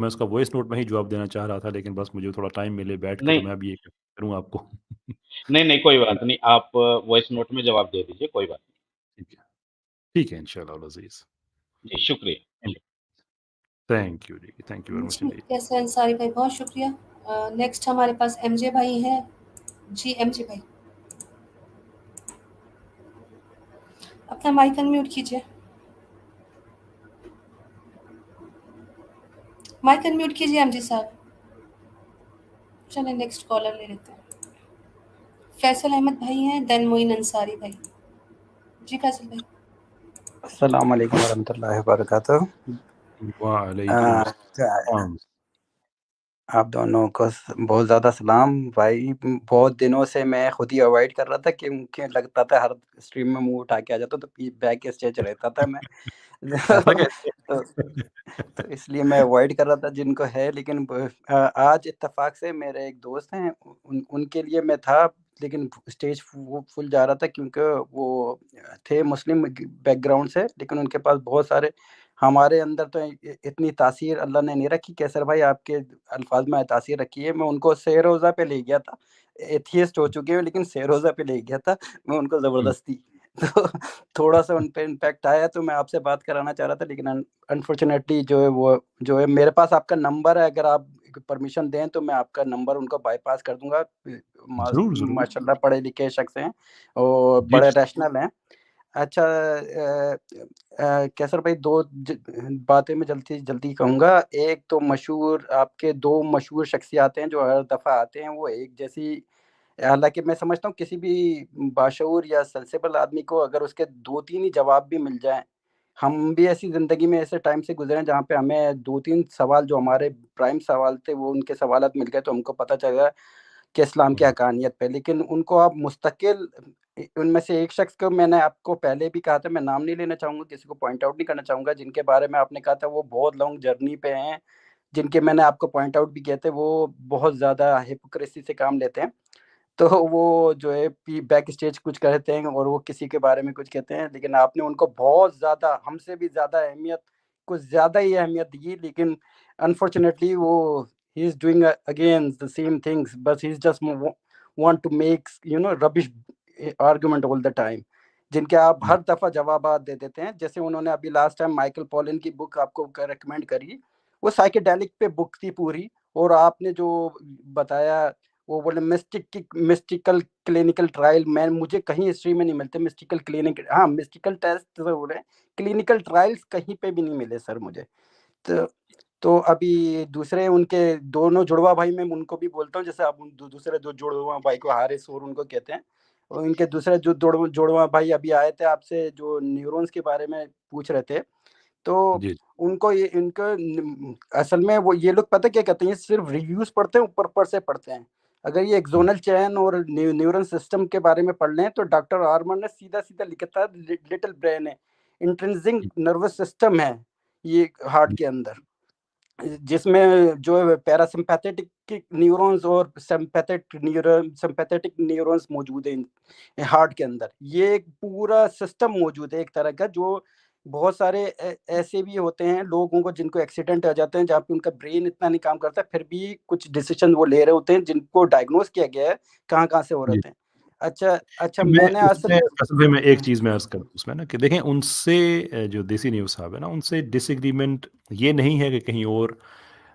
मैं उसका voice note में ही जवाब देना चाह रहा था, लेकिन बस मुझे थोड़ा टाइम मिले बैठ के तो नहीं, मैं भी ये करूँ आपको। नहीं, नहीं, कोई बात नहीं। आप वॉइस नोट में जवाब दे दीजिए, कोई बात ठीक है इंशाल्लाह अल अज़ीज़। नहीं। जी, शुक्रिया। थैंक यू जी, थैंक यू वेरी मच जी, इंडीड। कैसर अंसारी भाई बहुत शुक्रिया। नेक्स्ट हमारे पास एमजे भाई हैं। जी, एमजे भाई। अपना माइक अनम्यूट कीजिए। माइक अनम्यूट कीजिए एमजे साहब। चलिए नेक्स्ट कॉलर ले लेते हैं। फैसल अहमद भाई हैं, देन मोइन अंसारी भाई। जी फैसल भाई। अस्सलाम वालेकुम वरहमतुल्लाहि वबरकातुहू। वालेकुम अस्सलाम। आप दोनों को बहुत ज़्यादा सलाम भाई। बहुत दिनों से मैं खुद ही अवॉइड कर रहा था क्योंकि लगता था हर स्ट्रीम में मुंह उठा के आ जाता तो बैक स्टेज रहता था मैं। ऐसा कैसे? तो, तो इसलिए मैं अवॉइड कर रहा था जिनको है, लेकिन आज इत्तेफाक से मेरे एक दोस्त हैं, उनके लिए मैं था, लेकिन स्टेज फुल जा रहा था क्योंकि वो थे मुस्लिम बैकग्राउंड से, लेकिन उनके पास बहुत सारे, हमारे अंदर तो इतनी तासीर अल्लाह ने नहीं रखी। कैसर भाई आपके अल्फाज में तासीर रखी है। मैं उनको शेर-ओ-ज़ा पे ले गया था। एथियस्ट हो चुके हैं लेकिन शेर-ओ-ज़ा पे ले गया था मैं उनको हुँ, ज़बरदस्ती। तो थोड़ा-सा उन पे इम्पैक्ट आया, तो मैं आपसे बात कराना चाह रहा था, लेकिन अनफॉर्चुनेटली जो है मेरे पास आपका नंबर है, अगर आप परमिशन दें तो मैं आपका नंबर उनको बाईपास कर दूँगा। ज़रूर, ज़रूर। माशाल्लाह पढ़े-लिखे शख्स हैं और जी, बड़े जी। रैशनल हैं। अच्छा, कैसर भाई 2 बातें मैं जल्दी कहूँगा। एक तो मशहूर, आपके 2 मशहूर शख्सियात हैं जो हर दफ़ा आते हैं, वो एक जैसी, हालाँकि मैं समझता हूँ किसी भी बाशऊर या सेंसिबल आदमी को अगर उसके 2-3 ही जवाब भी मिल जाएँ, हम भी ऐसी ज़िंदगी में ऐसे टाइम से गुज़रे हैं जहाँ पे हमें 2-3 सवाल जो हमारे प्राइम सवाल थे, वो उनके सवालात मिल गए तो हमको पता चल गया कि इस्लाम की हुँ, हक़ानियत पे। लेकिन उनको आप मुस्तकिल, उनमें से एक शख्स को मैंने आपको पहले भी कहा था, मैं नाम नहीं लेना चाहूँगा, किसी को पॉइंट आउट नहीं करना चाहूँगा, जिनके बारे में आपने कहा था वो बहुत लॉन्ग जर्नी पे हैं, जिनके मैंने आपको पॉइंट आउट भी किए थे, वो बहुत ज़्यादा हिपोक्रेसी से काम लेते हैं। तो वो जो है पी बैक स्टेज कुछ कहते हैं और वो किसी के बारे में कुछ कहते हैं, लेकिन आपने उनको बहुत ज़्यादा, हमसे भी ज़्यादा अहमियत, कुछ ज़्यादा ही अहमियत दी, लेकिन अनफॉर्चुनेटली वो he is doing again the same things, बस he is just want to make rubbish argument all the time, जिनके आप हुँ, हर दफ़ा जवाबात दे देते हैं। जैसे उन्होंने अभी लास्ट टाइम माइकल पॉलिन की बुक आपको रिकमेंड करी, वो साइकेडेलिक पे बुक थी पूरी, और आपने जो बताया, वो बोले मिस्टिकल क्लिनिकल ट्रायल, मैं मुझे कहीं हिस्ट्री में नहीं मिलते मिस्टिकल क्लिनिक, हाँ मिस्टिकल टेस्ट ज़रूर है, क्लिनिकल ट्रायल्स कहीं पे भी नहीं मिले सर मुझे। तो अभी दूसरे उनके दोनों जुड़वा भाई, मैं उनको भी बोलता हूँ, जैसे आप उन दूसरे जो जुड़वा भाई को हारिस और उनको कहते हैं, और इनके दूसरे जो जुड़वा भाई अभी आए थे आपसे, जो न्यूरॉन्स के बारे में पूछ रहे थे, तो जी। उनको ये असल में वो ये लोग पता क्या कहते हैं, ये सिर्फ रिव्यूज पढ़ते हैं, ऊपर से पढ़ते हैं। अगर ये हुँ, एक्सोनल चैन और न्यूरल सिस्टम के बारे में पढ़ लें तो डॉक्टर आर्मन ने सीधा सीधा लिखा था, लिटिल ब्रेन है, इंट्रिंसिक हुँ, नर्वस सिस्टम है ये हार्ट हुँ, के अंदर, जिसमें जो है पैरासिम्पैथेटिक न्यूरॉन्स और सिम्पैथेटिक न्यूरॉन्स मौजूद हैं हार्ट के अंदर। ये एक पूरा सिस्टम मौजूद है एक तरह का, जो बहुत सारे ऐसे भी होते हैं लोगों को जिनको एक्सीडेंट आ जाते हैं, जहाँ पे उनका ब्रेन इतना नहीं काम करता, फिर भी कुछ डिसीजन वो ले रहे होते हैं, जिनको डायग्नोज किया गया है कहाँ-कहाँ से हो रहे जी। थे। अच्छा मैं मैंने उसमें असल असल में मैं एक हाँ, चीज़ मैं अर्ज़ करूँ उसमें ना कि देखें उनसे जो देसी न्यूज़ साहब है ना, उनसे डिसएग्रीमेंट ये नहीं है कि कहीं और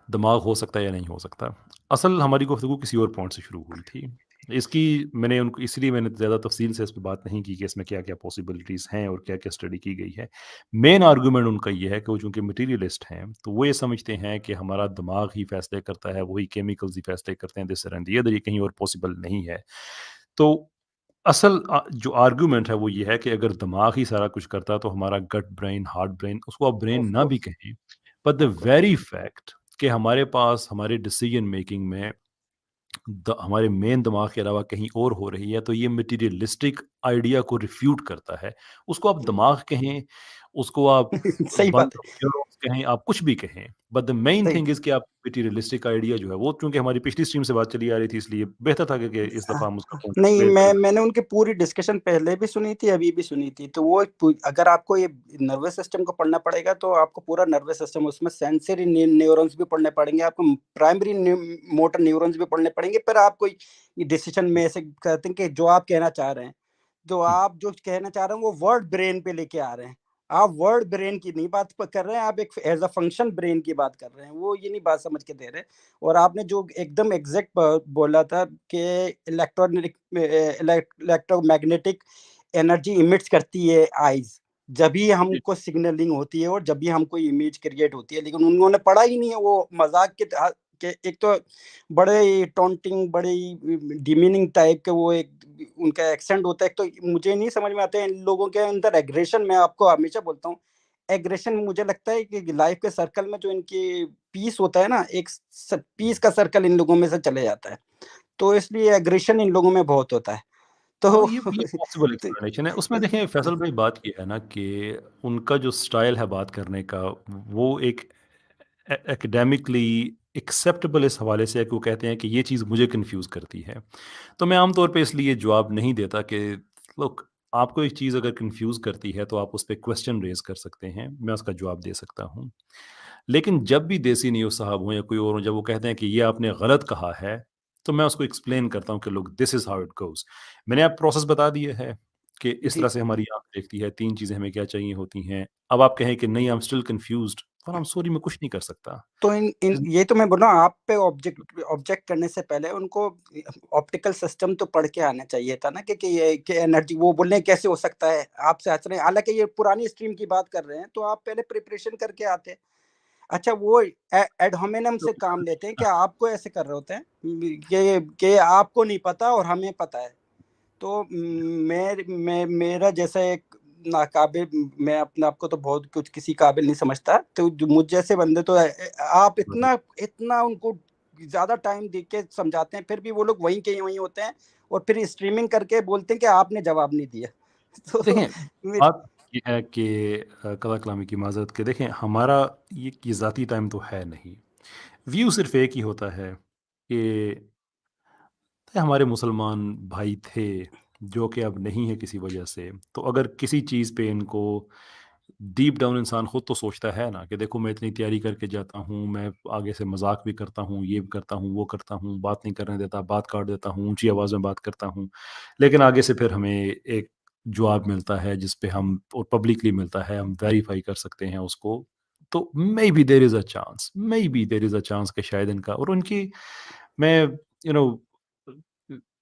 दिमाग हो सकता है या नहीं हो सकता। असल हमारी गुफ्तगू किसी और पॉइंट से शुरू हुई थी। इसकी मैंने उनको इसलिए मैंने ज़्यादा तफ़सील से इस पे बात नहीं की कि इसमें क्या-क्या पॉसिबिलिटीज़ हैं और क्या-क्या स्टडी की गई है। मेन आर्गुमेंट उनका ये है कि वो चूँकि मटीरियलिस्ट हैं, तो वो ये समझते हैं कि हमारा दिमाग ही फ़ैसले करता है, वही केमिकल्स ही फ़ैसले करते हैं, दिस एंड द अदर, ये कहीं और पॉसिबल नहीं है। तो असल जो आर्गुमेंट है वो ये है कि अगर दिमाग ही सारा कुछ करता तो हमारा गट ब्रेन, हार्ट ब्रेन, उसको आप ब्रेन ऑफ ना भी कोर्स, कहें, but the of course. Very fact कि हमारे पास हमारे डिसीजन मेकिंग में हमारे मेन दिमाग के अलावा कहीं और हो रही है, तो ये मटीरियलिस्टिक आइडिया को रिफ्यूट करता है। उसको आप दिमाग कहें, उसको आप सही बंद बात है, न्यूरॉन्स कहें, आप कुछ भी कहें, बट द मेन सही। थिंग इज़ कि आप मटेरियलिस्टिक आइडिया जो है वो, चूँकि हमारी पिछली स्ट्रीम से बात चली आ रही थी, इसलिए बेहतर था कि इस दफ़ा हम उसका पॉइंट नहीं, क्लियर कर दें। मैंने उनकी पूरी डिस्कशन पहले भी सुनी थी, अभी भी सुनी थी। तो वो अगर आपको ये नर्वस सिस्टम को पढ़ना पड़ेगा, तो आपको पूरा नर्वस सिस्टम, उसमें सेंसरी न्यूरॉन्स भी पढ़ने पड़ेंगे, आपको प्राइमरी मोटर न्यूरॉन्स भी पढ़ने पड़ेंगे। फिर आप कोई डिसीजन में ऐसे कहते हैं कि जो आप कहना चाह रहे हैं, तो हुँ, आप जो कहना चाह रहे हैं, वो वर्ड ब्रेन पे लेके आ रहे हैं। आप वर्ड ब्रेन की नहीं बात कर रहे हैं, आप एक एज अ फंक्शन ब्रेन की बात कर रहे हैं। वो ये नहीं बात समझ के दे रहे। और आपने जो एकदम एग्जैक्ट बोला था कि इलेक्ट्रोमैग्नेटिक एनर्जी इमिट्स करती है आईज, जब भी जी, हमको सिग्नलिंग होती है और जब भी हमको इमेज क्रिएट होती है। लेकिन उन्होंने पढ़ा ही नहीं है, वो मजाक के एक तो बड़े ही टॉन्टिंग, बड़े ही डिमीनिंग टाइप के वो एक उनका एक्सेंट होता है। एक तो मुझे नहीं समझ में आता है इन लोगों के अंदर एग्रेशन। मैं आपको हमेशा बोलता हूँ, एग्रेशन मुझे लगता है कि लाइफ के सर्कल में जो इनकी पीस होता है ना, एक पीस का सर्कल इन लोगों में से चले जाता है। तो इसलिए एग्रेशन इन लोगों में बहुत होता है। हाँ, तो ये पॉसिबल तो एक्सप्लेनेशन है। उसमें देखें फैसल भाई, बात ये है ना कि उनका जो स्टाइल है बात करने का, वो एक एकेडमिकली एक्सेप्टेबल इस हवाले से है कि वो कहते हैं कि ये चीज़ मुझे कन्फ्यूज़ करती है। तो मैं आमतौर पे इसलिए जवाब नहीं देता कि लुक, आपको एक चीज़ अगर कन्फ्यूज़ करती है तो आप उस पे क्वेश्चन रेज़ कर सकते हैं, मैं उसका जवाब दे सकता हूँ। लेकिन जब भी देसी न्यूज़ साहब हों या कोई और हो, जब वो कहते हैं कि ये आपने गलत कहा है, तो मैं उसको एक्सप्लेन करता हूँ कि look, this is how it goes. मैंने आप प्रोसेस बता दिया है कि इस जी, तरह से हमारी आँख देखती है, 3 चीज़ें हमें क्या चाहिए होती हैं। अब आप कहें कि नहीं, I am still confused, well, I am sorry, मैं कुछ नहीं कर सकता। तो इन इन ये तो मैं बोल रहा हूँ, आप पे ऑब्जेक्ट ऑब्जेक्ट करने से पहले उनको ऑप्टिकल सिस्टम तो पढ़ के आना चाहिए था ना, कि ये कि एनर्जी वो बोल रहे हैं कैसे हो सकता है, आपसे हँस रहे हैं। हालाँकि ये पुरानी स्ट्रीम की बात कर रहे हैं, तो आप पहले प्रिपरेशन करके आते। अच्छा, वो एड होमिनम से काम लेते हैं कि आपको ऐसे कर रहे होते हैं कि आपको नहीं पता और हमें पता है। तो मैं मेरा जैसा एक नाकाबिल, मैं अपने आप को तो बहुत कुछ किसी काबिल नहीं समझता। तो जो मुझ जैसे बंदे तो आप इतना इतना उनको ज़्यादा टाइम दे के समझाते हैं, फिर भी वो लोग वहीं के वहीं होते हैं और फिर स्ट्रीमिंग करके बोलते हैं कि आपने जवाब नहीं दिया। तो देखें, मेरी बात ये है कि कला कलामी की माज़रत के, देखें हमारा ये ज़ाती टाइम तो है नहीं। व्यू सिर्फ़ एक ही होता है कि हमारे मुसलमान भाई थे, जो कि अब नहीं है किसी वजह से। तो अगर किसी चीज़ पे इनको डीप डाउन, इंसान खुद तो सोचता है ना कि देखो मैं इतनी तैयारी करके जाता हूँ, मैं आगे से मज़ाक भी करता हूँ, ये भी करता हूँ, वो करता हूँ, बात नहीं करने देता, बात काट देता हूँ, ऊँची आवाज़ में बात करता हूँ। लेकिन आगे से फिर हमें एक जवाब मिलता है जिस पे हम, और पब्लिकली मिलता है, हम वेरीफ़ाई कर सकते हैं उसको। तो maybe there is a chance, maybe there is a chance कि शायद इनका और उनकी, मैं यू नो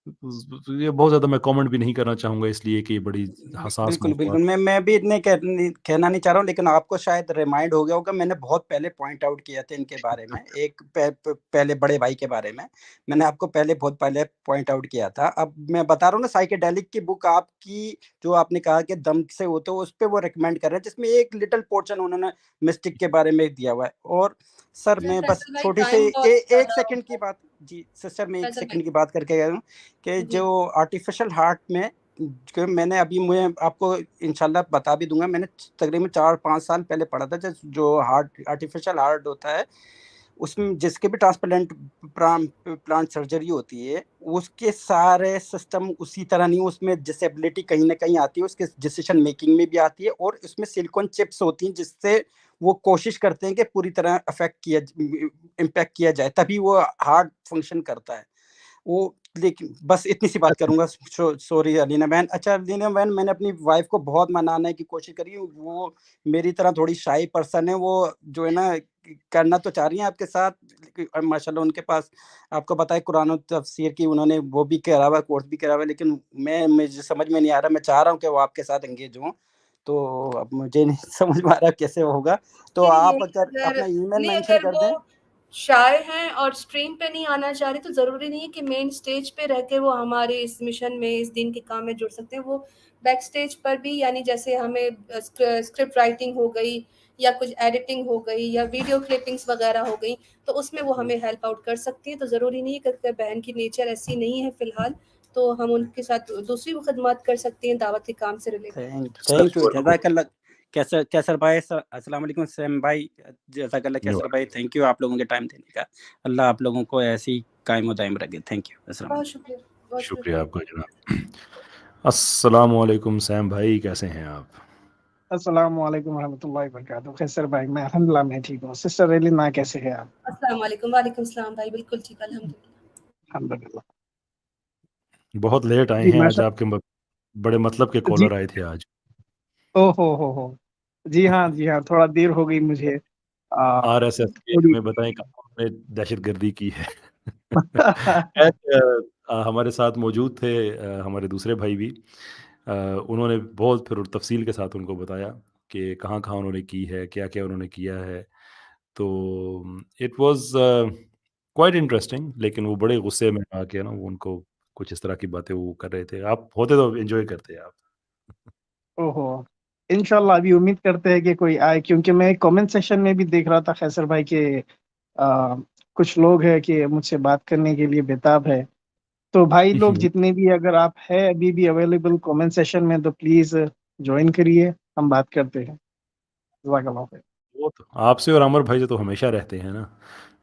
ये बहुत ज़्यादा मैं कमेंट भी नहीं करना चाहूँगा, इसलिए कि ये बड़ी हसास बिल्कुल, मौज़ूआत। बिल्कुल। मैं भी इतने कहना नहीं चाह रहा हूँ, लेकिन आपको शायद रिमाइंड हो गया होगा, मैंने बहुत पहले पॉइंट आउट किया था इनके बारे में। एक पहले बड़े भाई के बारे में, मैंने आपको पहले बहुत पहले पॉइंट आउट किया था। अब मैं बता रहा हूँ ना, साइकेडेलिक की बुक आपकी, जो आपने कहा कि दम से हो, तो उसपे वो रिकमेंड कर रहे हैं, जिसमें एक लिटिल पोर्शन उन्होंने मिस्टिक के बारे में दिया हुआ है। और सर, सर मैं बस फैसल भाई, छोटी सी टाइम बहुत 1 ज़्यादा हो सेकंड की गया। बात, जी, सिस्टर मैं 1 फैसल भाई सेकंड की बात करके गया हूँ कि जी, जो आर्टिफिशियल हार्ट में, कि मैंने अभी, मैं आपको इंशाल्लाह बता भी दूँगा, मैंने तकरीबन 4-5 साल पहले पढ़ा था, जो हार्ट आर्टिफिशियल हार्ट होता है, उसमें जिसके भी ट्रांसप्लांट प्लांट सर्जरी होती है, उसके सारे सिस्टम उसी तरह नहीं, उसमें डिसेबिलिटी कहीं न कहीं आती है, उसके डिसीजन मेकिंग में भी आती है, और उसमें सिलिकॉन चिप्स होती हैं, जिससे वो कोशिश करते हैं कि पूरी तरह इम्पैक्ट किया जाए, तभी वो हार्ट फंक्शन करता है। वो, लेकिन बस इतनी सी बात करूँगा। सॉरी अलीना बहन। अच्छा अलीना बहन, मैंने अपनी वाइफ़ को बहुत मनाने की कोशिश करी, वो मेरी तरह थोड़ी शाई पर्सन है, वो जो है ना, करना तो चाह रही हैं आपके साथ, लेकिन माशाल्लाह उनके पास, आपको पता है, कुरान और तफ़सीर की उन्होंने वो भी करा हुआ है, कोर्स भी करा हुआ है, लेकिन मुझे समझ में नहीं आ रहा, मैं चाह रहा हूँ कि वो आपके साथ एंगेज हों, तो अब मुझे नहीं समझ में आ रहा कैसे होगा। तो के लिए आप अगर अगर अपना ईमेल नहीं, मेंशन अगर कर वो दें। शाय हैं और स्ट्रीम पे नहीं आना चाह रही, तो ज़रूरी नहीं है कि मेन स्टेज पे रह के वो हमारे इस मिशन में, इस दिन के काम में जुड़ सकते हैं। वो बैक स्टेज पर भी, यानी जैसे हमें स्क्रिप्ट राइटिंग हो गई या कुछ एडिटिंग हो गई या वीडियो क्लिपिंग्स वगैरह हो गई, तो उसमें वो हमें हेल्प आउट कर सकती हैं। तो ज़रूरी नहीं है कि अगर बहन की नेचर ऐसी नहीं है फ़िलहाल, तो हम उनके साथ दूसरी वो खिदमत कर सकती हैं दावत के काम से related. Thank sir thank you, को जज़ाकल्लाह कैसर भाई, अस्सलाम वालेकुम। सैम भाई, जज़ाकल्लाह। कैसर भाई, थैंक यू आप लोगों के टाइम देने का। अल्लाह आप लोगों को ऐसे ही कायम व दायम रखे। Thank you. अस्सलाम बहुत वालेकुम। शुक्रिया, बहुत शुक्रिया शुक्रिया। आपका जनाब। अस्सलाम वालेकुम सैम भाई, कैसे हैं आप? अस्सलाम वालेकुम रहमतुल्लाहि व बरकातहू। खैसर भाई, मैं अल्हम्दुलिल्लाह मैं ठीक हूँ। सिस्टर रेलिना कैसे हैं आप? अस्सलाम वालेकुम। वालेकुम सलाम भाई, बिल्कुल ठीक, अल्हम्दुलिल्लाह। अल्हम्दुलिल्लाह। बहुत लेट आए जी हैं आज, माशा आपके बड़े मतलब के जी। कॉलर आए थे आज। ओहो हो। जी हाँ, थोड़ा देर हो गई मुझे। आरएसएस के थोड़ी हमें बताएं कहाँ हमने दहशतगर्दी की है। खैर, हमारे साथ मौजूद थे हमारे दूसरे भाई भी। उन्होंने बहुत फिर तफसील के साथ उनको बताया कि कहाँ-कहाँ उन्होंने की है, क्या-क्या उन्होंने किया है। तो इट वाज़ क्वाइट इंटरेस्टिंग, लेकिन वो बड़े गुस्से में आके ना वो उनको कुछ इस तरह की बातें वो कर रहे थे। आप होते तो एन्जॉय करते आप। ओहो! इंशाल्लाह अभी उम्मीद करते हैं कि कोई आए, क्योंकि मैं कमेंट सेक्शन में भी देख रहा था खैसर भाई के कुछ लोग हैं कि मुझसे बात करने के लिए बेताब है। तो भाई लोग जितने भी, अगर आप हैं अभी भी अवेलेबल कमेंट सेशन में, तो प्लीज़ जॉइन करिए, हम बात करते हैं। जज़ाकल्लाह खैर। वो तो आपसे और अमर भाई से तो हमेशा रहते हैं ना।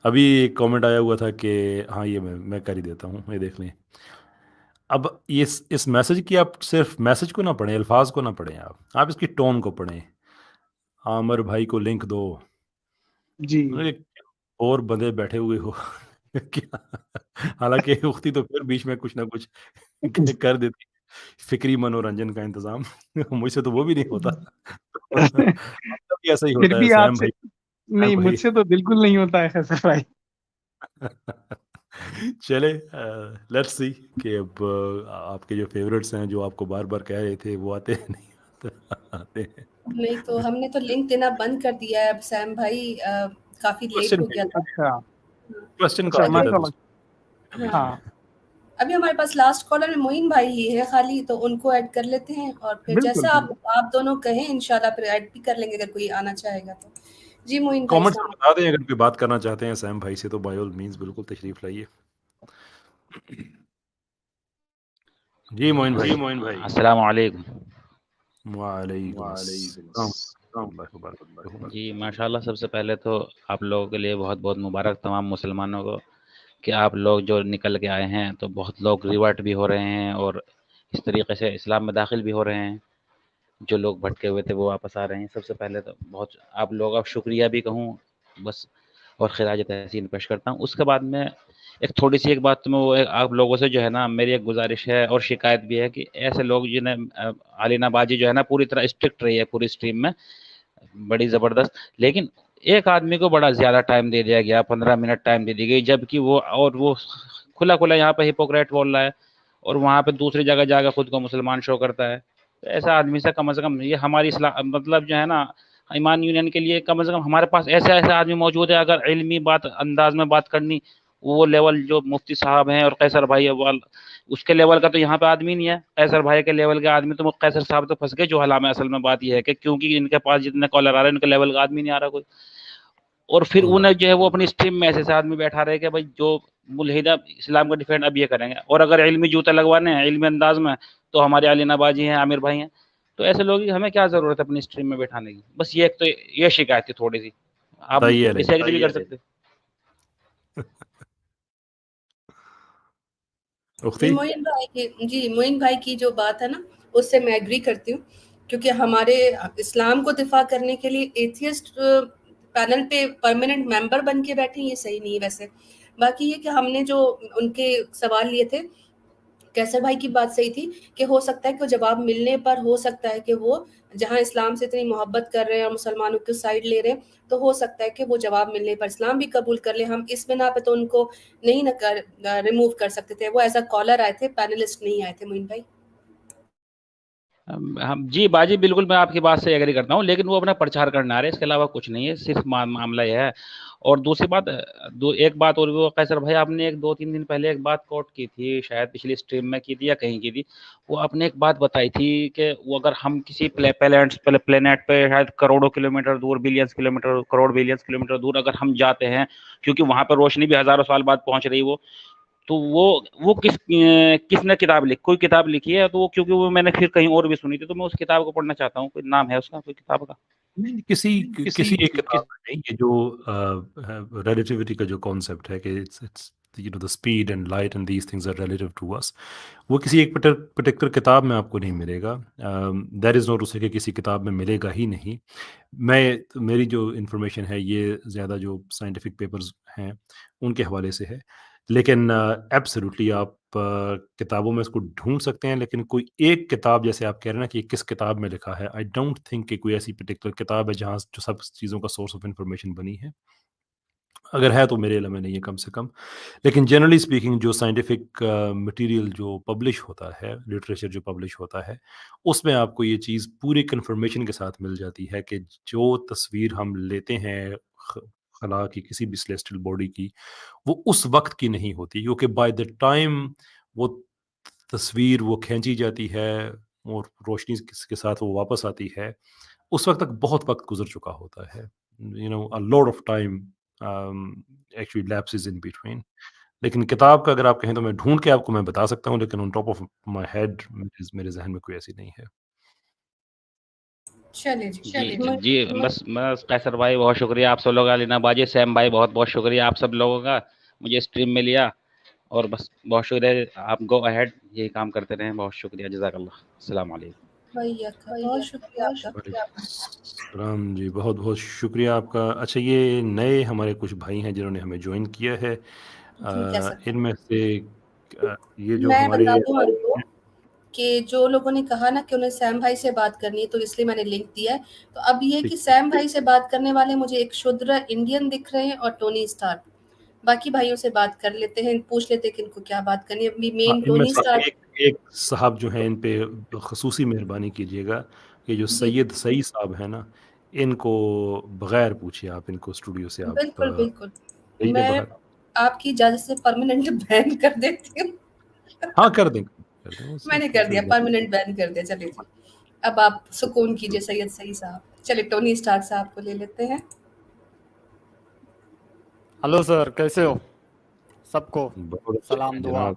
अभी एक कमेंट आया हुआ था कि हाँ, ये मैं कर ही देता हूँ, ये देख लें। अब ये इस मैसेज की आप सिर्फ़ मैसेज को ना पढ़ें, अल्फ़ाज़ को ना पढ़ें आप इसकी टोन को पढ़ें। आमिर भाई को लिंक दो। जी। अरे! और बंदे बैठे हुए हो क्या? हालाँकि उख्ती तो फिर बीच में कुछ ना कुछ कर देती है, फ़िक्री मनोरंजन का इंतज़ाम। मुझसे तो वो भी नहीं होता। आपका भी ऐसा ही फिर होता है भी सैम आपसे भाई, सैम नहीं, भाई। मुझसे तो बिल्कुल नहीं होता है खैसर भाई। चले, लेट्स सी कि अब आपके जो फ़ेवरेट्स हैं, जो आपको बार-बार कह रहे थे, वो आते हैं नहीं आते हैं। नहीं तो हमने तो लिंक देना बंद कर दिया है अब सैम भाई, काफ़ी लेट क्वेश्चन हो गया भेजिए, था। अच्छा, हाँ, क्वेश्चन अच्छा काफ़ी अभी ज़्यादा माशाल्लाह। दूसरा हाँ, भेजिए। हाँ, अभी हमारे पास लास्ट कॉलर में मोइन भाई ही है खाली, तो उनको ऐड कर लेते हैं और फिर बिल्कुल, जैसा बिल्कुल। आप दोनों कहें इंशाल्लाह फिर ऐड भी कर लेंगे अगर कोई आना चाहेगा तो। जी मोइन भाई, कमेंट्स अस्सलाम में बता दें अगर कोई बात करना चाहते हैं सैम भाई से तो बाय ऑल मीन्स बिल्कुल तशरीफ़ लाइए। जी मोइन भाई। अस्सलाम वालेकुम। वालेकुम अस्सलाम वरहमतुल्लाहि वबरकातुहू। जी, माशाल्लाह सबसे पहले तो आप लोगों के लिए बहुत-बहुत मुबारक तमाम मुसलमानों को कि आप लोग जो निकल के आए हैं, तो बहुत लोग रिवर्ट भी हो रहे हैं और इस तरीके से इस्लाम में दाखिल भी हो रहे हैं। जो लोग भटके हुए थे वो वापस आ रहे हैं। सबसे पहले तो बहुत आप लोगों का शुक्रिया भी कहूँ बस, और खिराज तहसीन पेश करता हूँ। उसके बाद में एक थोड़ी-सी एक बात तो मैं वो आप लोगों से जो है ना मेरी एक गुज़ारिश है और शिकायत भी है कि ऐसे लोग जिन्हें अलीनाबाज़ी जो है ना पूरी तरह स्ट्रिक्ट रही है पूरी स्ट्रीम में, बड़ी ज़बरदस्त। लेकिन एक आदमी को बड़ा ज़्यादा टाइम दे दिया गया, 15 मिनट टाइम दे दी गई, जबकि वो खुला-खुला यहाँ पे हिपोक्रेट बोल रहा है और वहाँ पे दूसरी जगह जाकर खुद को मुसलमान शो करता है। तो ऐसा आदमी से कम ये हमारी मतलब जो है ना ईमान यूनियन के लिए कम से कम हमारे पास ऐसा आदमी मौजूद है, अगर इल्मी बात अंदाज में बात करनी, वो लेवल जो मुफ्ती साहब हैं और कैसर भाई है, वो उसके लेवल का तो यहाँ पे आदमी नहीं है। कैसर भाई के लेवल के आदमी तो कैसर साहब तो फंस गए जो हला में। असल में बात ये है कि क्योंकि इनके पास जितने कॉलर आ रहे हैं उनके लेवल का आदमी नहीं आ रहा कोई, और फिर अल्लाह उन्हें जो है वो अपनी स्ट्रीम में ऐसे आदमी बैठा रहे कि भाई जो मुल्हिदा इस्लाम का डिफेंड अब ये करेंगे, और अगर इल्मी जूते लगवाने हैं इल्मी अंदाज में तो हमारे अली नबाजी हैं, आमिर भाई हैं। तो ऐसे लोग हमें क्या ज़रूरत है अपनी स्ट्रीम में बैठाने की। बस ये एक तो ये शिकायत थी थोड़ी सी, आप बताइए नहीं। डिसएग्री भी कर सकते। उख्ती? जी, मोइन भाई की जो बात है ना, उससे मैं एग्री करती हूँ, क्योंकि हमारे इस्लाम को दिफ़ा करने के लिए एथियस्ट पैनल पे परमानेंट मेंबर बन के बैठे, ये सही नहीं है वैसे। बाकी ये कि हमने जो उनके सवाल लिए थे, कैसर भाई की बात सही थी कि हो सकता है कि जवाब मिलने पर हो सकता है कि वो जहाँ इस्लाम से इतनी मोहब्बत कर रहे हैं और मुसलमानों की साइड ले रहे हैं, तो हो सकता है कि वो जवाब मिलने पर इस्लाम भी कबूल कर ले। हम इस बिना पे तो उनको नहीं न कर रिमूव कर सकते थे। वो एज़ अ कॉलर आए थे, पैनलिस्ट नहीं आए थे मोइन भाई। हम जी बाजी बिल्कुल मैं आपकी बात से एग्री करता हूँ, लेकिन वो अपना प्रचार करने आ रहे हैं, इसके अलावा कुछ नहीं है, सिर्फ मामला यह है। और दूसरी बात एक बात और, वो कैसर भाई आपने एक 2-3 दिन पहले एक बात कोट की थी, शायद पिछली स्ट्रीम में की थी या कहीं की थी। वो आपने एक बात बताई थी कि वो अगर हम किसी प्लेनेट पे शायद करोड़ों किलोमीटर दूर, billions kilometre, crore billions kilometre दूर अगर हम जाते हैं, क्योंकि वहाँ पर रोशनी भी हज़ारों साल बाद पहुँच रही वो, तो वो किसने किताब कोई किताब लिखी है, तो वो क्योंकि वो मैंने फिर कहीं और भी सुनी थी, तो मैं उस किताब को पढ़ना चाहता हूँ। कोई नाम है उसका, कोई किताब का? नहीं, किसी एक किताब में नहीं, ये जो रिलेटिविटी का जो कॉन्सेप्ट है कि it's the speed and light and these things are relative to us, वो किसी एक पर्टिकुलर किताब में आपको नहीं मिलेगा। दैट इज़ नॉट टू से कि किसी किताब में मिलेगा ही नहीं। मेरी जो इन्फॉर्मेशन है ये ज़्यादा जो साइंटिफिक पेपर्स हैं उनके हवाले से है। लेकिन एब्सोल्युटली आप किताबों में इसको ढूँढ सकते हैं, लेकिन कोई एक किताब जैसे आप कह रहे हैं ना कि ये किस किताब में लिखा है, आई डोंट थिंक कि कोई ऐसी पर्टिकुलर किताब है जहाँ जो सब चीज़ों का सोर्स ऑफ इन्फॉर्मेशन बनी है। अगर है तो मेरे इल्म में नहीं है कम से कम। लेकिन जनरली स्पीकिंग जो साइंटिफिक मटेरियल जो पब्लिश होता है, लिटरेचर जो पब्लिश होता है, उसमें आपको ये चीज़ पूरी कन्फर्मेशन के साथ मिल जाती है कि जो तस्वीर हम लेते हैं खला की किसी भी सेलेस्टियल बॉडी की, वो उस वक्त की नहीं होती, क्योंकि बाय द टाइम वो तस्वीर वो खींची जाती है और रोशनी के साथ वो वापस आती है, उस वक्त तक बहुत वक्त गुजर चुका होता है। A lot of time actually lapses in between. लेकिन किताब का अगर आप कहें तो मैं ढूँढ के आपको मैं बता सकता हूँ, लेकिन on top of my head मेरे ज़हन में कोई ऐसी नहीं है। चलिए जी। जी, बस कैसर भाई बहुत शुक्रिया आप सब लोगों का, लीना बाजी, सैम भाई बहुत-बहुत शुक्रिया आप सब लोगों का, मुझे स्ट्रीम में लिया, और बस बहुत शुक्रिया। आप गो अहेड, यही काम करते रहें। बहुत शुक्रिया, जज़ाकल्लाह। अस्सलाम वालेकुम। भैया का बहुत शुक्रिया आपका। सलाम जी, बहुत-बहुत शुक्रिया आपका। अच्छा, ये नए हमारे कुछ भाई हैं जिन्होंने हमें जॉइन किया है। जी, कैसा? इनमें से ये जो मैं हमारे बता दूँ आपको कि जो लोगों ने कहा ना कि उन्हें सैम भाई से बात करनी है, तो इसलिए मैंने लिंक दिया है। तो अब ये कि सैम भाई से बात करने वाले मुझे एक शुद्र इंडियन दिख रहे हैं और टोनी स्टार्क। बाकी भाइयों से बात कर लेते हैं, पूछ लेते हैं कि इनको क्या बात करनी है। अभी मेन इनमें टोनी से स्टार्क। एक साहब जो हैं इन पे ख़ुसूसी मेहरबानी कीजिएगा, ये जो जी, सैयद सई साहब हैं ना, इनको बगैर पूछे आप इनको स्टूडियो से आप बिल्कुल, बिल्कुल। भेज दें मैं बाहर। आपकी इजाज़त से परमानेंट बैन कर देती हूँ। हाँ, कर दें उससे मैंने कर दिया, फिर परमानेंट बैन कर दिया। चलिए जी, अब आप सुकून कीजिए सैयद सई साहब। चलिए टोनी स्टार्क साहब को ले लेते हैं। हेलो सर, कैसे हो? सबको बहुत अच्छे सलाम हैं दुआ। जनाब।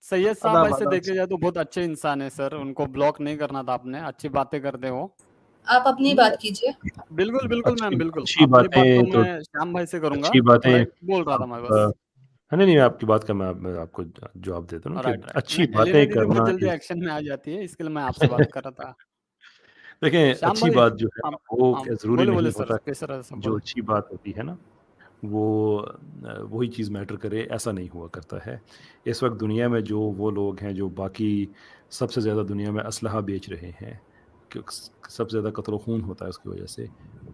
सैयद साहब आदाब ऐसे आदाब देखे जाए तो बहुत अच्छे इंसान है सर, उनको ब्लॉक नहीं करना था आपने, अच्छी बातें करते हो। आप अपनी बात कीजिए। बिल्कुल बिल्कुल मैम, बिल्कुल अच्छी अपनी बात तो बातें तो मैं श्याम भाई से करूंगा। अच्छी बातें राइट बोल रहा था मैं आप बस। नहीं, नहीं, आपकी बात का मैं आपको जवाब देता हूँ ना कि राइट राइट, अच्छी नहीं एलिना बातें दीदी बहुत करना जल्दी इज़ एक्शन में आ जाती है, इसके लिए मैं आपसे बात कर रहा था। देखें, श्याम अच्छी भाई बात जो है ना, वो क्या ज़रूरी बोले नहीं बोले होता सर, कैसे रहा सब जो बोले। अच्छी बात होती है ना, वो वही चीज़ मैटर करे, ऐसा नहीं हुआ करता है। इस वक़्त दुनिया में जो वो लोग हैं जो बाकी सबसे ज़्यादा दुनिया में असलहा बेच रहे हैं, क्योंकि सबसे ज़्यादा कत्ल-ओ-खून होता है उसकी वजह से।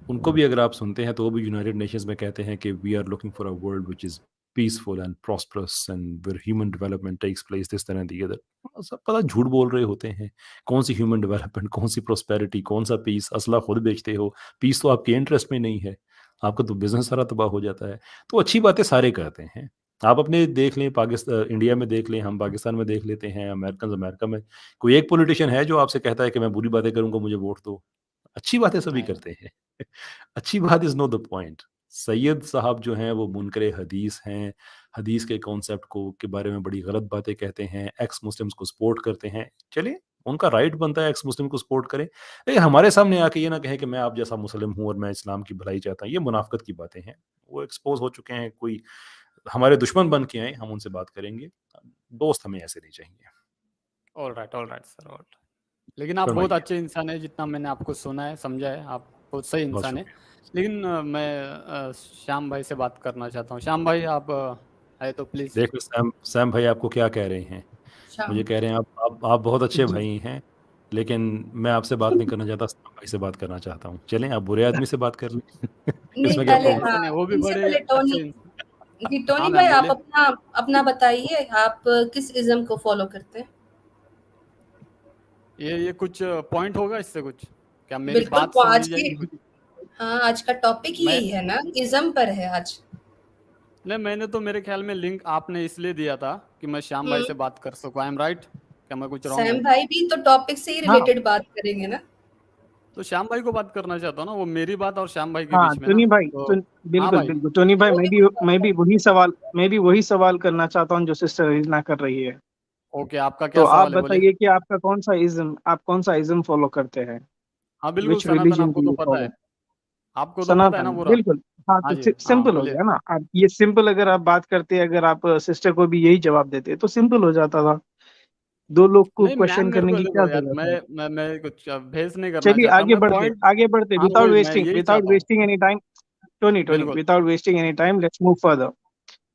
उनको भी अगर आप सुनते हैं तो वो भी यूनाइटेड नेशंस में कहते हैं कि we are looking for a world which is peaceful and prosperous and where human development takes place this that and the other. सब पता झूठ बोल रहे होते हैं। कौन-सी ह्यूमन डेवलपमेंट, कौन-सी प्रॉस्पेरिटी, कौन-सा पीस, असला खुद बेचते हो। पीस तो आपके इंटरेस्ट में नहीं है। आपका तो बिज़नेस सारा तबाह हो जाता है। तो अच्छी बातें सारे करते हैं। आप अपने देख लें, इंडिया में देख लें, हम पाकिस्तान में देख लेते हैं, अमेरिका में कोई एक पॉलिटिशियन है जो आपसे कहता है कि मैं बुरी बातें करूँगा, मुझे वोट दो। अच्छी बातें सभी करते हैं। अच्छी बात is not the point. Syed साहब जो हैं वो मुनकरे हदीस हैं। हदीस के कॉन्सेप्ट को के बारे में बड़ी गलत बातें कहते हैं, एक्स मुस्लिम्स को सपोर्ट करते हैं। चलिए, उनका राइट बनता है एक्स मुस्लिम को सपोर्ट करें। लेकिन हमारे सामने आके ये ना कहें कि मैं आप जैसा मुस्लिम हूँ और मैं इस्लाम की भलाई चाहता हूँ। ये मुनाफ़िक़त की बातें हैं। वो एक्सपोज़ हो चुके हैं, कोई हमारे दुश्मन बन के आएँ, हम उनसे बात करेंगे। दोस्त हमें ऐसे नहीं चाहिए। All right sir, all right. लेकिन आप बहुत फरमाइए। अच्छे इंसान है, जितना मैंने आपको सुना है, समझा है, आप बहुत सही बहुत इंसान है। शुक्रिया। लेकिन मैं श्याम भाई से बात करना चाहता हूँ। श्याम भाई आप है तो प्लीज़। देखो सैम भाई आपको क्या कह रहे हैं। शाम मुझे कह रहे हैं आप बहुत अच्छे भाई हैं, लेकिन मैं आपसे बात नहीं करना चाहता, सैम भाई से बात करना चाहता हूँ। चलें, आप बुरे आदमी से बात कर लें। नहीं, इसमें क्या पहले प्रॉब्लम? ऐसे नहीं, वो भी इनसे बड़े पहले टोनी। अच्छे जी, हाँ टोनी भाई मैम आप बोलिए। अपना अपना बताइए, आप किस इज़्म को फ़ॉलो करते हैं? ये कुछ पॉइंट होगा इससे कुछ? क्या मेरी बिल्कुल, बात वो सुन आज ली की जाएगी? हाँ, आज का टॉपिक ही मैं यही है ना, इज़्म पर है आज। नहीं, मैंने तो मेरे ख्याल में लिंक आपने इसलिए दिया था कि मैं श्याम भाई हुँ, से बात कर सकूं। I am right? क्या मैं कुछ रॉन्ग सैम हूँ? भाई भी तो टॉपिक से ही हाँ, रिलेटेड बात करेंगे ना? तो श्याम भाई को बात करना चाहता हूँ ना, वो मेरी बात और श्याम भाई के हाँ बीच में ना, टोनी भाई तो हाँ बिल्कुल भाई, बिल्कुल टोनी भाई, वो मैं भी भी तो बात मैं भी करना वही सवाल करना चाहता हूँ जो सिस्टर रीना कर रही है। ओके, आपका तो क्या आप सवाल है, बोलिए। बताइए कि आपका कौन सा इज्म फॉलो करते हैं, हाँ बिल्कुल, विच सनातन रिलीजन आपको डू तो यू पता है, फॉलो? आपको तो पता है ना सनातन, पूरा। बिल्कुल। हाँ हाँ तो जी, हाँ सिंपल हो बोलिए। गया ना। आप ये सिंपल अगर आप बात करते, अगर आप सिस्टर को भी यही जवाब देते तो सिंपल हो जाता था, दो लोग को नहीं मैम, क्वेश्चन मेरे करने को की क्या देखो यार, जरूरत है? मैं कुछ बहस नहीं करना चलिए चाहता, मैं पॉइंट। आगे बढ़ते हाँ विदाउट वही मैं वेस्टिंग यही चाहता हूँ। Any time. टोनी बिल्कुल। Without wasting any time, let's move further.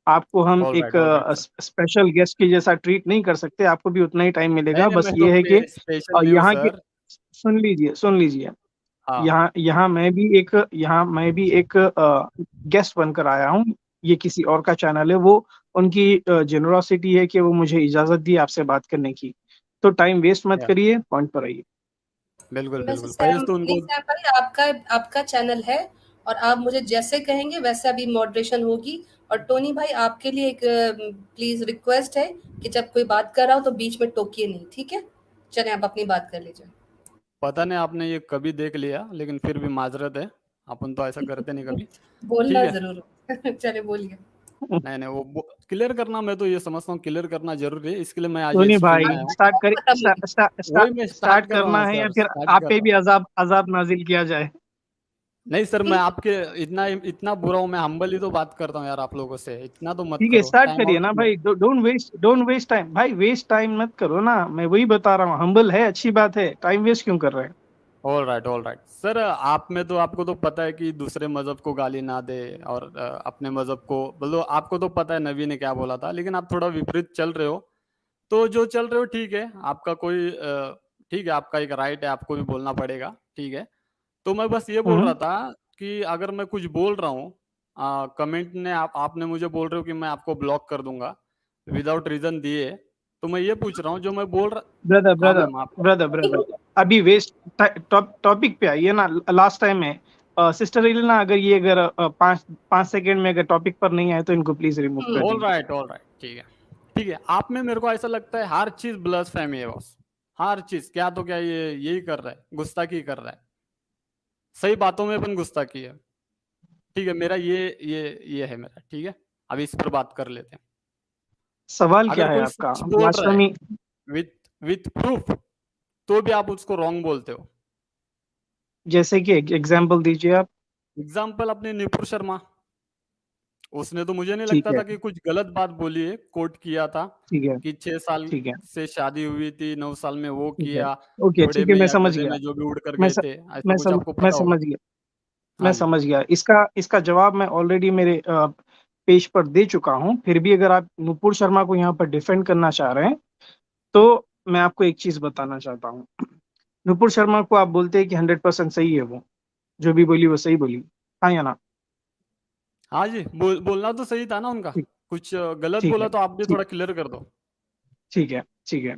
आपको हम एक all right sir. Special guest की जैसा ट्रीट नहीं कर सकते, आपको भी उतना ही टाइम नहीं मिलेगा। नहीं, बस मैं तो ये है कि स्पेशल नहीं हूँ यहाँ के, सर। सुन लीजिए। हाँ यहाँ मैं भी एक गेस्ट बनकर आया हूँ। ये किसी और का चैनल है, वो उनकी जेनरोसिटी है कि वो मुझे इजाजत दी आपसे बात करने की। तो टाइम वेस्ट मत या, करिए, पॉइंट पर आइए। बिल्कुल वैसे बिल्कुल, पहले तो उनको। सैम भाई, आपका चैनल है और आप मुझे जैसे कहेंगे वैसे अभी मॉडरेशन होगी। और टोनी भाई, आपके लिए एक प्लीज रिक्वेस्ट है कि जब कोई बात कर रहा हो तो बीच में टोकिए नहीं, ठीक है? चलें, आप अपनी बात कर लीजिए। पता नहीं आपने ये कभी देख लिया, लेकिन फिर भी माजरत है, अपन तो ऐसा करते नहीं कभी। बोलना ठीक है। जरूर हो। चले, बोलिए। नहीं नहीं, वो क्लियर करना, मैं तो ये समझता हूँ क्लियर करना जरूरी है, इसके लिए मैं आज ये टोनी स्ट्रीम भाई में आया हूँ। खत्म होगी। वही मैं स्टार्ट स्टार्ट कर रहा हूँ करना है या सर, फिर स्टार्ट आप कर पे रहा भी हूँ। अजाब नाजिल किया जाए? नहीं सर, मैं आपके इतना इतना बुरा हूँ, मैं हम्बल ही तो बात करता हूँ यार, आप लोगों से इतना तो मत ठीक है, करो, स्टार्ट टाइम करिए आउट ना किया। भाई। डोंट वेस्ट टाइम भाई, वेस्ट टाइम मत करो ना। मैं वही बता रहा हूँ, हम्बल है, अच्छी बात है, टाइम वेस्ट क्यों कर रहे हैं? ऑल राइट सर, आप में तो आपको तो पता है कि दूसरे मजहब को गाली ना दे, और अपने मजहब को बोलो, आपको तो पता है नबी ने क्या बोला था, लेकिन आप थोड़ा विपरीत चल रहे हो। तो जो चल रहे हो ठीक है, आपका कोई ठीक है, आपका एक राइट है, आपको भी बोलना पड़ेगा, ठीक है। तो मैं बस ये बोल हम्म रहा था कि अगर मैं कुछ बोल रहा हूँ, कमेंट ने आपने मुझे बोल रहे हो कि मैं आपको ब्लॉक कर दूंगा विदाउट रीजन दिए, तो मैं ये पूछ रहा हूँ जो मैं बोल रहा। ब्रदर हाँ ब्रदर मैम, आप। ब्रदर अभी वेस्ट टॉपिक पे आइए ना। लास्ट टाइम में सिस्टर इलेना, अगर 5 सेकंड में अगर टॉपिक पर नहीं आए तो इनको प्लीज रिमूव कर हम्म। दीजिए। ऑल राइट ठीक है, ठीक है। आप में मेरे को ऐसा लगता है हर चीज ब्लसफेमी है बॉस, हर चीज, क्या तो क्या ये यही कर रहा है, गुस्ताखी कर रहा है, सही बातों में अपन गुस्ताखी है। ठीक है, मेरा ये है मेरा, ठीक है। अब इस पर बात कर लेते हैं। सवाल अगर क्या है कोई आपका? सच बोल रहा है ब्लास्फेमी? विथ विथ प्रूफ, तो भी आप उसको रॉन्ग बोलते हो। जैसे कि एग्जांपल दीजिए आप। एग्जाम्पल अपने नुपुर शर्मा, उसने तो मुझे नहीं ठीक लगता है, था कि कुछ गलत बात बोली है, कोट किया था ठीक है, कि 6 साल ठीक है, से शादी हुई थी, 9 साल में वो ठीक है। किया, ओके, घोड़े ठीक है, में मैं या समझ गधे गया। में जो भी उड़ कर मैं गए स, थे, ऐसा कुछ आपको मैं पता समझ होगा। गया। मैं हाँ जी। समझ गया, इसका जवाब मैं ऑलरेडी मेरे पेज पर दे चुका हूँ। फिर भी अगर आप नुपुर शर्मा को यहाँ पर डिफेंड करना चाह रहे हैं तो मैं आपको एक चीज बताना चाहता हूँ। नुपुर शर्मा को आप बोलते हैं कि 100% सही है, वो जो भी बोली वो सही बोली, हाँ या ना? हाँ जी, बोलना तो सही था ना उनका, ठीक कुछ गलत ठीक बोला है, तो आप भी ठीक थोड़ा क्लियर कर दो। ठीक है, ठीक है।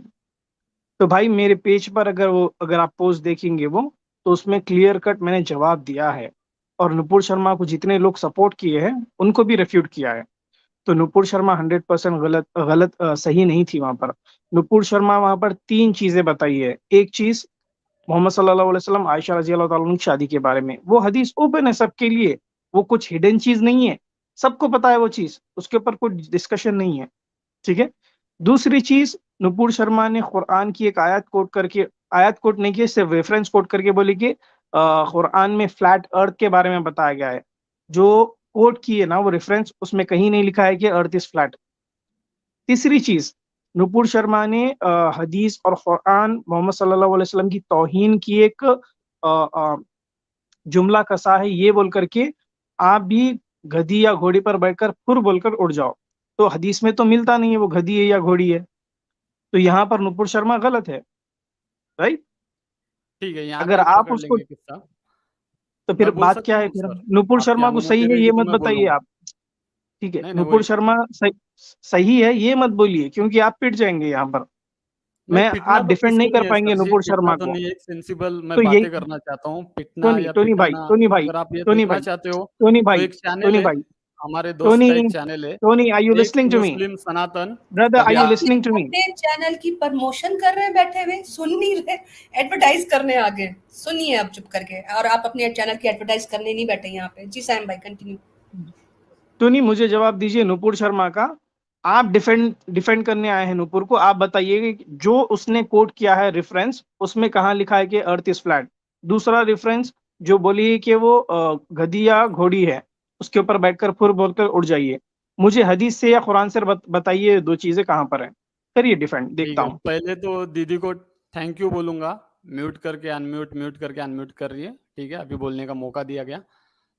तो भाई मेरे पेज पर अगर आप पोस्ट देखेंगे वो, तो उसमें क्लियर कट मैंने जवाब दिया है। और नुपुर शर्मा को जितने लोग सपोर्ट किए हैं उनको भी रेफ्यूट किया है। तो नुपुर शर्मा 100% सही नहीं थी वहां पर। नुपुर शर्मा वहां पर 3 चीजें बताई है। एक चीज, मोहम्मद सल्लल्लाहु अलैहि वसल्लम आयशा रजी अल्लाह ताला अन्हा की शादी के बारे में, वो हदीस ओपन है सबके लिए, वो कुछ हिडन चीज नहीं है, सबको पता है वो चीज, उसके ऊपर कोई डिस्कशन नहीं है, ठीक है। दूसरी चीज, नुपुर शर्मा ने कुरान की एक आयत कोट नहीं की, सिर्फ रेफरेंस कोट करके बोली कि कुरान में फ्लैट अर्थ के बारे में बताया गया है। जो कोट की है ना वो रेफरेंस, उसमें कहीं नहीं लिखा है कि अर्थ इज फ्लैट। तीसरी चीज, नुपुर शर्मा ने हदीस और कुरान, मोहम्मद सल्लल्लाहु अलैहि वसल्लम की तौहीन की एक जुमला कसा है ये बोल करके आप भी गधी या घोड़ी पर बैठकर फुर बोलकर उड़ जाओ। तो हदीस में तो मिलता नहीं है वो गधी है या घोड़ी है। तो यहाँ पर नुपुर शर्मा गलत है, राइट? ठीक है, यहाँ अगर तक आप पकड़ उसको, लेंगे किस्सा। तो फिर मैं बोल बात सकता क्या है हूँ फिर? सर, नुपुर आपकी शर्मा को अनुमति सही है रहेगी ये तो मत मैं बताइए बोलूंगा। आप। ठीक है, नहीं नहीं, नुपुर वही। शर्मा सही है ये मत बोलिए, क्योंकि आप पिट जाएंगे यहाँ पर। नहीं, मैं पिटना आप तो डिफेंड किसको नहीं कर नहीं है पाएंगे सर जी, नुपुर पिटना शर्मा तो को। नहीं है, एक सेंसिबल मैं तो बातें यही, करना चाहता हूँ, पिटना या टोनी भाई पिटाना, टोनी भाई अगर आप ये टोनी देखना भाई चाहते हो टोनी तो भाई एक चैनल टोनी है, भाई हमारे दोस्त का Tony, एक चैनल है, Tony, are you एक listening to me? Muslim Sanatan. Brother, are कभी you आप listening to me? अपने चैनल की प्रमोशन कर रहे हैं बैठे हुए, सुन नहीं रहे, एडवर्टाइज करने आ गए। सुनिए आप चुप करके, और आप अपने चैनल की एडवर्टाइज करने नहीं बैठे यहाँ पे। जी सैम भाई कंटिन्यू। टोनी, मुझे जवाब दीजिए नुपुर शर्मा का। आप डिफेंड करने आए हैं नुपुर को, आप बताइए कि जो उसने कोट किया है रेफरेंस, उसमें कहाँ लिखा है कि अर्थ इज फ्लैट। दूसरा रेफरेंस जो बोली है कि वो गधी या घोड़ी है, उसके ऊपर बैठकर फुर बोलकर उड़ जाइए। मुझे हदीस से या कुरान से बताइए दो चीजें कहाँ पर हैं। करिए डिफेंड, ठीक देखता है, हूँ। पहले तो दीदी को थैंक यू बोलूंगा, म्यूट करके अनम्यूट, म्यूट करके अनम्यूट कर रही है। ठीक है, अभी बोलने का मौका दिया गया।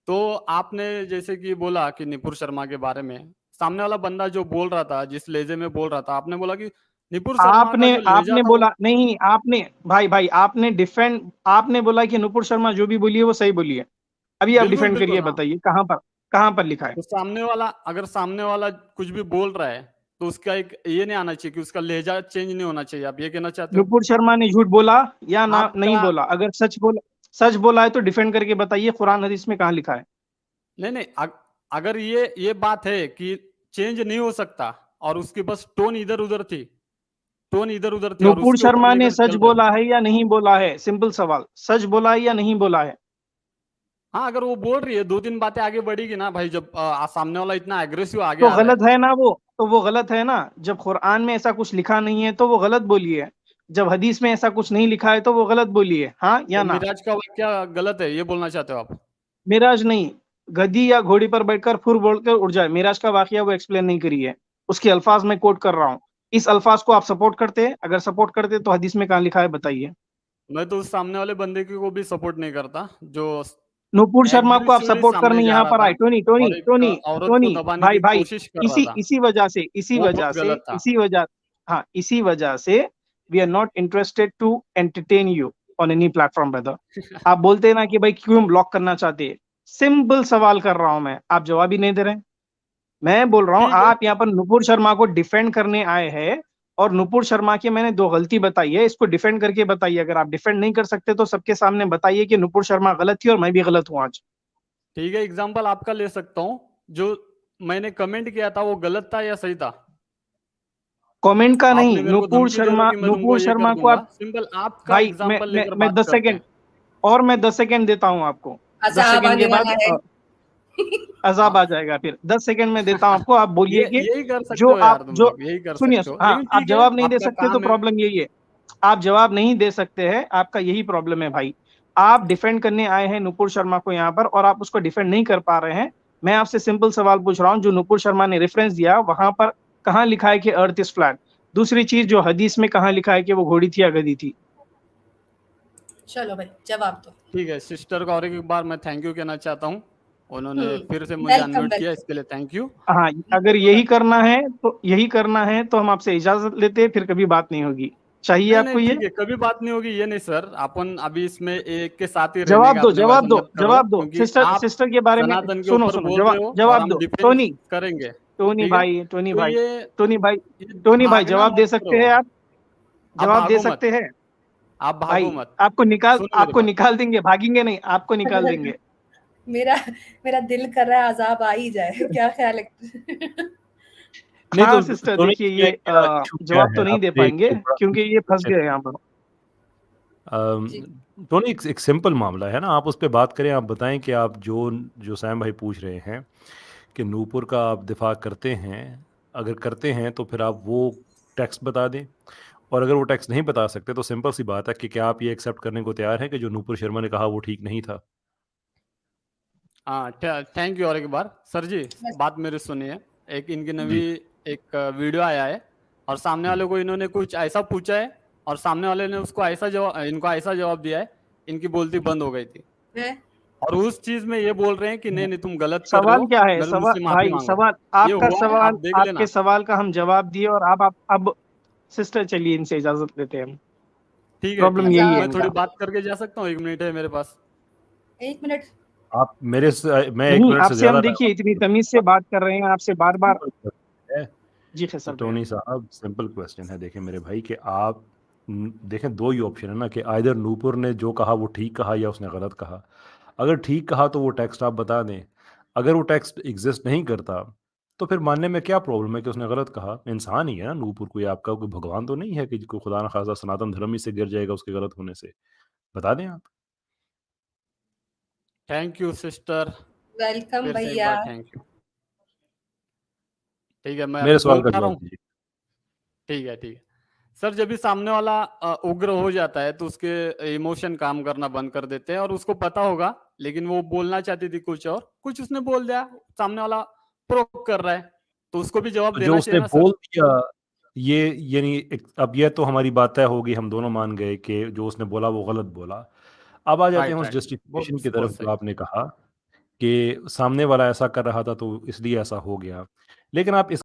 तो आपने जैसे कि बोला कि नुपुर शर्मा के बारे में, सामने वाला बंदा जो बोल रहा था, जिस लहजे में बोल रहा था, आपने बोला कि नुपुर शर्मा का आपने जो लहजा आपने था बोला नहीं, आपने भाई आपने बोला कि नुपुर शर्मा जो भी बोली है वो सही बोली है। अभी आप बिल्कुल डिफेंड बिल्कुल, करिए, हाँ। बताइए कहाँ पर लिखा है। तो अगर सामने वाला कुछ भी बोल रहा है, तो उसका एक ये नहीं आना चाहिए कि उसका लहजा चेंज नहीं होना चाहिए। आप ये कहना चाहते हो? नुपुर शर्मा ने झूठ बोला या ना नहीं आपका बोला? अगर सच बोला है तो डिफेंड करके बताइए, कुरान हदीस में कहाँ लिखा है। नहीं, अगर ये बात है कि चेंज नहीं हो सकता, और उसकी बस टोन इधर उधर थी, और नुपुर उसके ऊपर शर्मा ने लेकर सच चल रहे हो। बोला है या नहीं बोला है? सिंपल सवाल, सच बोला है या नहीं बोला है? हाँ, अगर वो बोल रही है, 2-3 बातें आगे बढ़ेगी ना भाई, जब सामने वाला इतना एग्रेसिव आगे तो आ रहा है। गलत है ना वो? तो वो गलत है ना? जब कुरान में ऐसा कुछ लिखा नहीं है तो वो गलत बोली है, जब हदीस में ऐसा कुछ नहीं लिखा है तो वो गलत बोली है, हाँ या तो ना? मिराज का वाक्य गलत है, ये बोलना चाहते हो आप? मिराज नहीं, गधी या घोड़ी पर बैठकर फुर बोलकर उड़ जाए, मिराज का वाकया वो एक्सप्लेन नहीं करी है, उसके अल्फाज में कोट कर रहा हूँ। इस अल्फाज को आप सपोर्ट करते हैं? अगर सपोर्ट करते तो हदीस में कहाँ लिखा है बताइए। मैं तो उस सामने वाले बंदे को भी सपोर्ट नहीं करता, जो नुपुर शर्मा को आप एग्रेसिवली सपोर्ट सामने करने जा यहाँ रहा पर था आए। टोनी टोनी और एक टोनी औरत को टोनी दबाने की भाई, कोशिश कर रहा था, इसी वो वजह बहुत से गलत था। इसी वजह से we are not interested to entertain you on any platform brother. आप बोलते हैं ना कि भाई क्यों ब्लॉक करना चाहते हैं, सिंपल सवाल कर रहा हूं मैं, आप जवाब ही नहीं दे रहे। मैं बोल रहा हूँ ठीक है, आप यहाँ पर नुपुर शर्मा को डिफेंड करने आए हैं, और नुपुर शर्मा की मैंने दो गलती बताई है, इसको डिफेंड करके बताइए। अगर आप डिफेंड नहीं कर सकते तो सबके सामने बताइए कि नुपुर शर्मा गलत थी और मैं भी गलत हूँ आज। ठीक है, एग्जाम्पल आपका ले सकता हूँ। जो मैंने कमेंट किया था वो गलत था या सही था? कमेंट का आपने नहीं, मेरे को धमकी दे रहे हो कि मैं तुमको नुपुर ये कर शर्मा को दूंगा। आप, सिंपल आपका भाई एग्जाम्पल लेकर मैं बात 10 करते सेकेंड, हैं। और मैं 10 सेकेंड देता हूँ आपको। 10 अजाब सेकेंड आने के बाद वाला है। अजाब हाँ, आ जाएगा। फिर 10 सेकेंड में देता हूँ आपको, आप बोलिए कि यही कर सकते जो हो यार, आप तुम जो लोग यही कर सुनिए, सकते हो। हाँ लेकिन आप ठीक है, जवाब नहीं दे आपका सकते तो काम है। प्रॉब्लम यही है, आप जवाब नहीं दे सकते हैं, आपका यही प्रॉब्लम है भाई। आप डिफेंड करने आए हैं नुपुर शर्मा को यहाँ पर, और आप उसको डिफेंड नहीं कर पा रहे हैं। मैं आपसे सिंपल सवाल पूछ रहा हूँ, जो नुपुर शर्मा ने रेफरेंस दिया वहां पर कहाँ लिखा है कि अर्थ इज फ्लैट? दूसरी चीज, जो हदीस में कहाँ लिखा है कि वो घोड़ी थी या गधी थी? चलो भाई जवाब दो। ठीक है, सिस्टर को और एक बार मैं थैंक यू कहना चाहता हूँ, उन्होंने फिर से मुझे वेलकम अनम्यूट किया, वेलकम। इसके लिए थैंक यू। हाँ, अगर यही करना है तो हम आपसे इजाजत लेते हैं, फिर कभी बात नहीं होगी। चाहिए नहीं आपको ये? ठीक है, कभी बात नहीं होगी ये नहीं सर, अपन अभी इसमें एक के साथ ही रहने जवाब का, दो, अपने वैसा मत करो, जवाब दो। क्योंकि सिस्टर आप सिस्टर के बारे में सनातन के सुनो ऊपर सुनो, बोल रहे हो और जवाब हम दो। डिफेंस करेंगे। टोनी ठीक है, भाई टोनी तो भाई ये टोनी भाई ये टोनी भाई भागना जवाब दे मत सकते करो, हैं आप? आप जवाब दे भागो मत, सकते हैं आप भागो भाई? मत, सुनो मेरी आपको बात। निकाल देंगे, भागेंगे नहीं, आपको निकाल देंगे। मेरा मेरा दिल कर रहा है अजाब आ ही जाए, क्या ख्याल है? नहीं हाँ तो सिस्टर, टोनी देखिए क्या ये क्या इशू क्या जवाब तो है? नहीं दे आपने पाएंगे एक बड़ा क्योंकि ये फंस गए यहाँ पर। जी। टोनी एक सिंपल मामला है ना, आप उस पे बात करें। आप बताएं कि आप जो सैम भाई पूछ रहे हैं कि नूपुर का आप दिफा करते हैं, अगर करते हैं तो फिर आप वो टेक्स्ट बता दें, और अगर वो टेक्स्ट नहीं बता सकते तो सिंपल सी बात है कि क्या आप ये एक्सेप्ट करने को तैयार हैं कि जो नूपुर शर्मा ने कहा वो ठीक नहीं था? हाँ, थैंक यू और एक बार सर जी, बात मेरी सुनिए। एक इनकी नवी एक वीडियो आया है, और सामने वाले को इन्होंने कुछ ऐसा पूछा है, और सामने वाले ने उसको ऐसा जवाब, इनको ऐसा जवाब दिया है, इनकी बोलती बंद हो गई थी, हैं? और उस चीज में ये बोल रहे हैं कि नहीं तुम गलत कर रहे सवाल हो, क्या है? मेरे सवाल मुझसे माफी भाई, मांगो। ये आपका हुआ है, सवाल, आप देख आपके लेना। सवाल का हम जवाब दिए, और आप अब सिस्टर चलिए, इनसे इजाजत लेते हैं हम। ठीक है, प्रॉब्लम ठीक है, यही है मैं थोड़ी इनका। बात करके जा सकता हूँ? 1 मिनट है मेरे पास। 1 मिनट। आप मेरे से मैं 1 नहीं, मिनट से आपसे हम ज़्यादा देखिए इतनी तमीज से बात कर रहे हैं आपसे बार बार। है। जी तो सर भैया। टोनी साहब सिंपल क्वेश्चन है, देखें मेरे भाई, कि आप देखें दो ही ऑप्शन है ना, कि आइदर नूपुर ने जो कहा वो ठीक कहा या उसने गलत कहा। अगर ठीक कहा तो वो टेक्स्ट आप बता दें, अगर वो टेक्स्ट एग्जिस्ट नहीं करता तो फिर मानने में क्या प्रॉब्लम है कि उसने गलत कहा? इंसान ही है ना नूपुर, कोई आपका कोई भगवान तो नहीं है कि कोई खुदा ना खास्ता सनातन धर्म ही से गिर जाएगा उसके गलत होने से। बता दें आप। थैंक यू सिस्टर, वेलकम फिर से एक भैया। बार थैंक यू। ठीक है, मैं मेरे बोल सवाल का पा रहा जवाब हूँ? दीजिए। ठीक है, ठीक है। सर जब भी सामने वाला उग्र हो जाता है तो उसके इमोशन काम करना बंद कर देते हैं और उसको पता होगा, लेकिन वो बोलना चाहती थी कुछ और, कुछ उसने बोल दिया, सामने वाला प्रोक कर रहा है, तो उसको भी जवाब तो जो देना उसने चाहिए ना बोल सर? दिया, ये यानी अब ये तो हमारी बात तय होगी, हम दोनों मान गए कि जो उसने बोला वो गलत बोला। अब आ जाते हैं राइट, उस राइट। जस्टिफिकेशन बहुत की तरफ बहुत जो सही। आपने कहा कि सामने वाला ऐसा कर रहा था तो इसलिए ऐसा हो गया। लेकिन आप इस